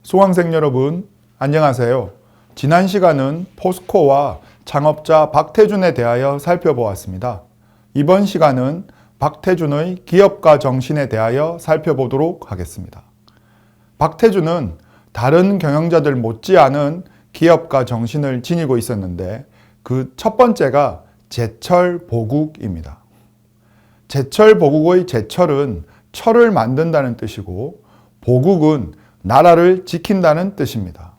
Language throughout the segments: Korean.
수강생 여러분, 안녕하세요. 지난 시간은 포스코와 창업자 박태준에 대하여 살펴보았습니다. 이번 시간은 박태준의 기업가 정신에 대하여 살펴보도록 하겠습니다. 박태준은 다른 경영자들 못지않은 기업가 정신을 지니고 있었는데 그 첫 번째가 제철보국입니다. 제철보국의 제철은 철을 만든다는 뜻이고 보국은 나라를 지킨다는 뜻입니다.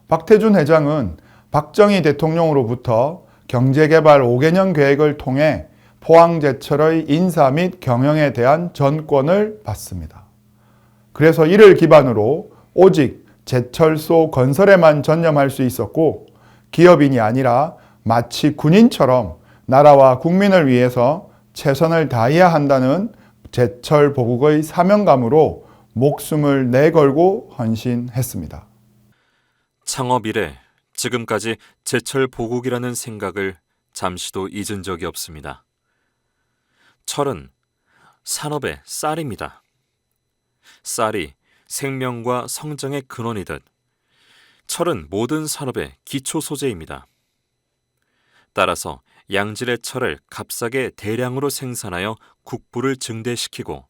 박태준 회장은 박정희 대통령으로부터 경제개발 5개년 계획을 통해 포항제철의 인사 및 경영에 대한 전권을 받습니다. 그래서 이를 기반으로 오직 제철소 건설에만 전념할 수 있었고 기업인이 아니라 마치 군인처럼 나라와 국민을 위해서 최선을 다해야 한다는 제철보국의 사명감으로 목숨을 내걸고 헌신했습니다. 창업 이래 지금까지 제철보국이라는 생각을 잠시도 잊은 적이 없습니다. 철은 산업의 쌀입니다. 쌀이 생명과 성장의 근원이듯 철은 모든 산업의 기초 소재입니다. 따라서 양질의 철을 값싸게 대량으로 생산하여 국부를 증대시키고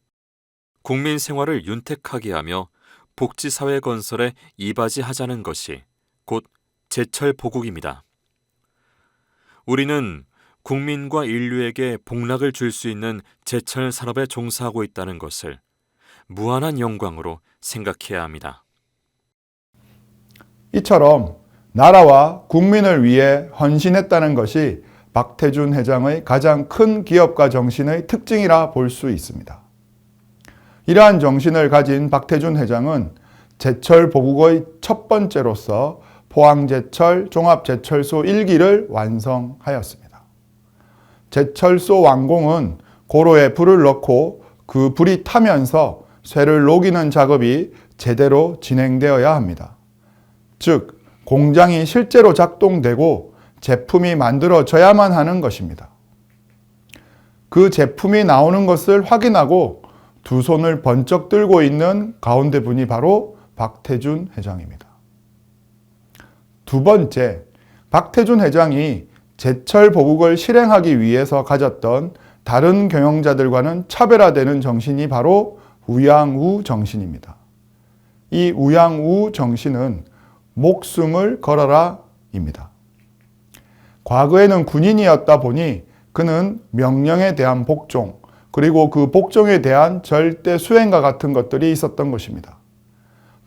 국민 생활을 윤택하게 하며 복지사회 건설에 이바지하자는 것이 곧 제철보국입니다. 우리는 국민과 인류에게 복락을 줄 수 있는 제철 산업에 종사하고 있다는 것을 무한한 영광으로 생각해야 합니다. 이처럼 나라와 국민을 위해 헌신했다는 것이 박태준 회장의 가장 큰 기업가 정신의 특징이라 볼 수 있습니다. 이러한 정신을 가진 박태준 회장은 제철보국의 첫 번째로서 포항제철 종합제철소 1기를 완성하였습니다. 제철소 완공은 고로에 불을 넣고 그 불이 타면서 쇠를 녹이는 작업이 제대로 진행되어야 합니다. 즉, 공장이 실제로 작동되고 제품이 만들어져야만 하는 것입니다. 그 제품이 나오는 것을 확인하고 두 손을 번쩍 들고 있는 가운데 분이 바로 박태준 회장입니다. 두 번째, 박태준 회장이 제철보국을 실행하기 위해서 가졌던 다른 경영자들과는 차별화되는 정신이 바로 우양우 정신입니다. 이 우양우 정신은 목숨을 걸어라 입니다. 과거에는 군인이었다 보니 그는 명령에 대한 복종, 그리고 그 복종에 대한 절대 수행과 같은 것들이 있었던 것입니다.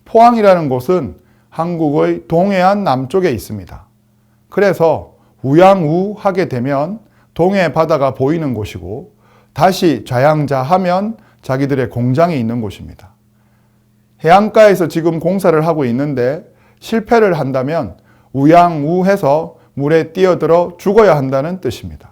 포항이라는 곳은 한국의 동해안 남쪽에 있습니다. 그래서 우양우하게 되면 동해 바다가 보이는 곳이고 다시 좌양자하면 자기들의 공장이 있는 곳입니다. 해안가에서 지금 공사를 하고 있는데 실패를 한다면 우양우해서 물에 뛰어들어 죽어야 한다는 뜻입니다.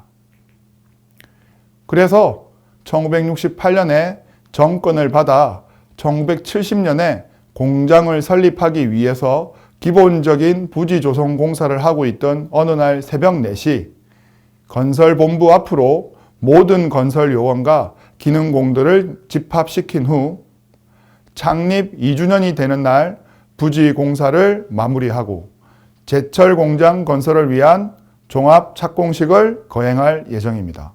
그래서 1968년에 정권을 받아 1970년에 공장을 설립하기 위해서 기본적인 부지 조성 공사를 하고 있던 어느 날 새벽 4시 건설본부 앞으로 모든 건설 요원과 기능공들을 집합시킨 후 창립 2주년이 되는 날 부지 공사를 마무리하고 제철 공장 건설을 위한 종합 착공식을 거행할 예정입니다.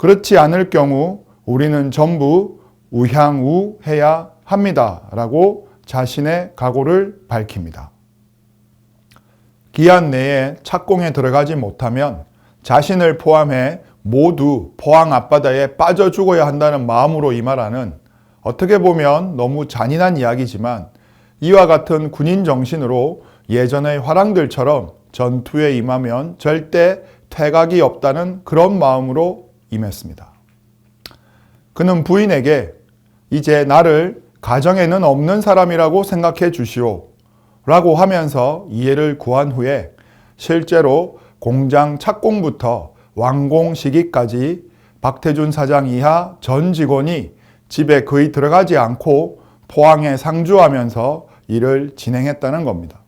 그렇지 않을 경우 우리는 전부 우향우해야 합니다. 라고 자신의 각오를 밝힙니다. 기한 내에 착공에 들어가지 못하면 자신을 포함해 모두 포항 앞바다에 빠져 죽어야 한다는 마음으로 임하라는 어떻게 보면 너무 잔인한 이야기지만 이와 같은 군인 정신으로 예전의 화랑들처럼 전투에 임하면 절대 퇴각이 없다는 그런 마음으로 임했습니다. 그는 부인에게 이제 나를 가정에는 없는 사람이라고 생각해 주시오 라고 하면서 이해를 구한 후에 실제로 공장 착공부터 완공 시기까지 박태준 사장 이하 전 직원이 집에 거의 들어가지 않고 포항에 상주하면서 일을 진행했다는 겁니다.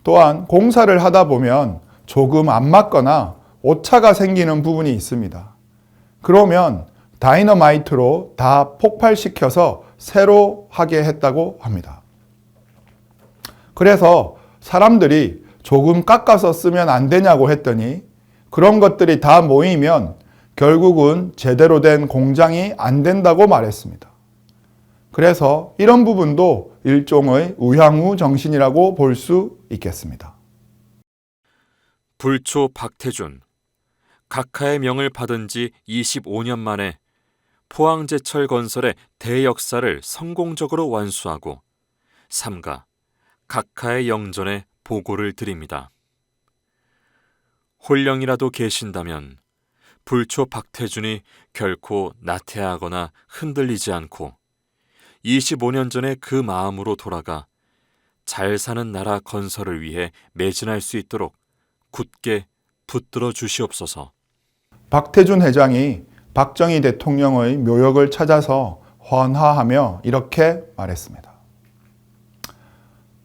또한 공사를 하다 보면 조금 안 맞거나 오차가 생기는 부분이 있습니다. 그러면 다이너마이트로 다 폭발시켜서 새로 하게 했다고 합니다. 그래서 사람들이 조금 깎아서 쓰면 안 되냐고 했더니 그런 것들이 다 모이면 결국은 제대로 된 공장이 안 된다고 말했습니다. 그래서 이런 부분도 일종의 우향우 정신이라고 볼 수 있겠습니다. 불초 박태준, 각하의 명을 받은 지 25년 만에 포항제철 건설의 대역사를 성공적으로 완수하고 삼가 각하의 영전에 보고를 드립니다. 홀령이라도 계신다면 불초 박태준이 결코 나태하거나 흔들리지 않고 25년 전의 그 마음으로 돌아가 잘 사는 나라 건설을 위해 매진할 수 있도록 굳게 붙들어 주시옵소서. 박태준 회장이 박정희 대통령의 묘역을 찾아서 헌화하며 이렇게 말했습니다.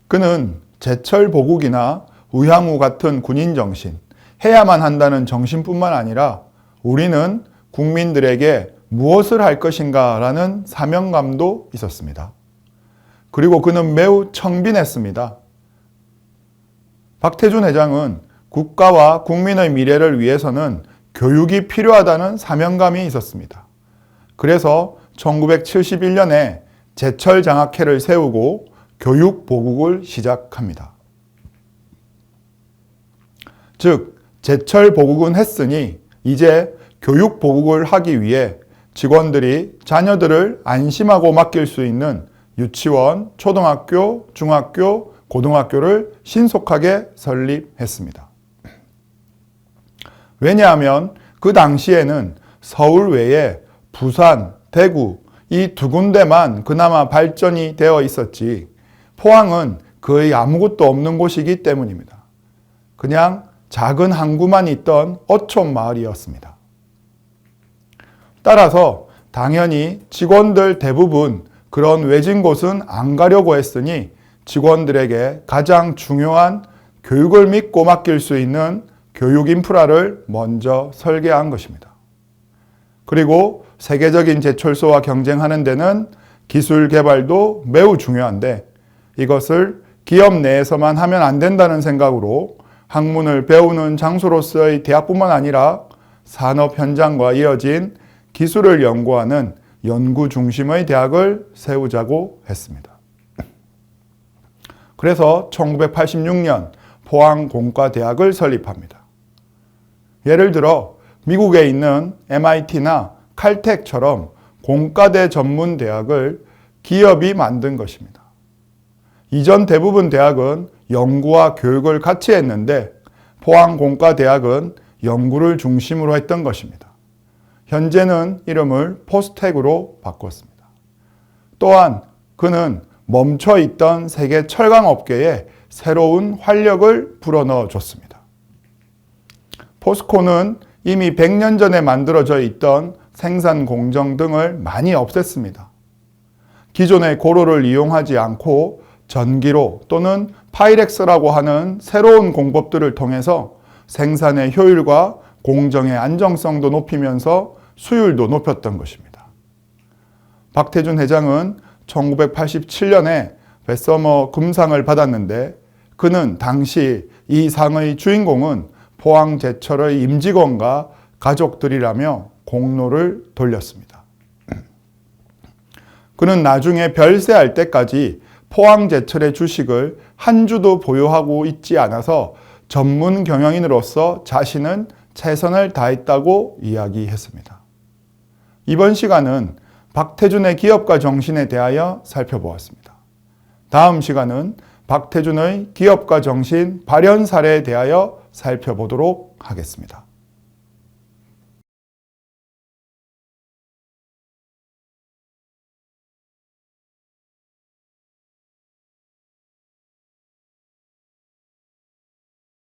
그는 제철 보국이나 우향우 같은 군인 정신, 해야만 한다는 정신뿐만 아니라 우리는 국민들에게 무엇을 할 것인가 라는 사명감도 있었습니다. 그리고 그는 매우 청빈했습니다. 박태준 회장은 국가와 국민의 미래를 위해서는 교육이 필요하다는 사명감이 있었습니다. 그래서 1971년에 제철 장학회를 세우고 교육 보국을 시작합니다. 즉, 제철 보국은 했으니 이제 교육 보국을 하기 위해 직원들이 자녀들을 안심하고 맡길 수 있는 유치원, 초등학교, 중학교, 고등학교를 신속하게 설립했습니다. 왜냐하면 그 당시에는 서울 외에 부산, 대구 이 두 군데만 그나마 발전이 되어 있었지 포항은 거의 아무것도 없는 곳이기 때문입니다. 그냥 작은 항구만 있던 어촌 마을이었습니다. 따라서 당연히 직원들 대부분 그런 외진 곳은 안 가려고 했으니 직원들에게 가장 중요한 교육을 믿고 맡길 수 있는 교육 인프라를 먼저 설계한 것입니다. 그리고 세계적인 제철소와 경쟁하는 데는 기술 개발도 매우 중요한데 이것을 기업 내에서만 하면 안 된다는 생각으로 학문을 배우는 장소로서의 대학뿐만 아니라 산업 현장과 이어진 기술을 연구하는 연구 중심의 대학을 세우자고 했습니다. 그래서 1986년 포항공과대학을 설립합니다. 예를 들어 미국에 있는 MIT나 칼텍처럼 공과대 전문 대학을 기업이 만든 것입니다. 이전 대부분 대학은 연구와 교육을 같이 했는데 포항공과대학은 연구를 중심으로 했던 것입니다. 현재는 이름을 포스텍으로 바꿨습니다. 또한 그는 멈춰있던 세계 철강 업계에 새로운 활력을 불어넣어 줬습니다. 포스코는 이미 100년 전에 만들어져 있던 생산 공정 등을 많이 없앴습니다. 기존의 고로를 이용하지 않고 전기로 또는 파이렉스라고 하는 새로운 공법들을 통해서 생산의 효율과 공정의 안정성도 높이면서 수율도 높였던 것입니다. 박태준 회장은 1987년에 베서머 금상을 받았는데 그는 당시 이 상의 주인공은 포항제철의 임직원과 가족들이라며 공로를 돌렸습니다. 그는 나중에 별세할 때까지 포항제철의 주식을 한 주도 보유하고 있지 않아서 전문 경영인으로서 자신은 최선을 다했다고 이야기했습니다. 이번 시간은 박태준의 기업가 정신에 대하여 살펴보았습니다. 다음 시간은 박태준의 기업가 정신 발현 사례에 대하여 살펴보도록 하겠습니다.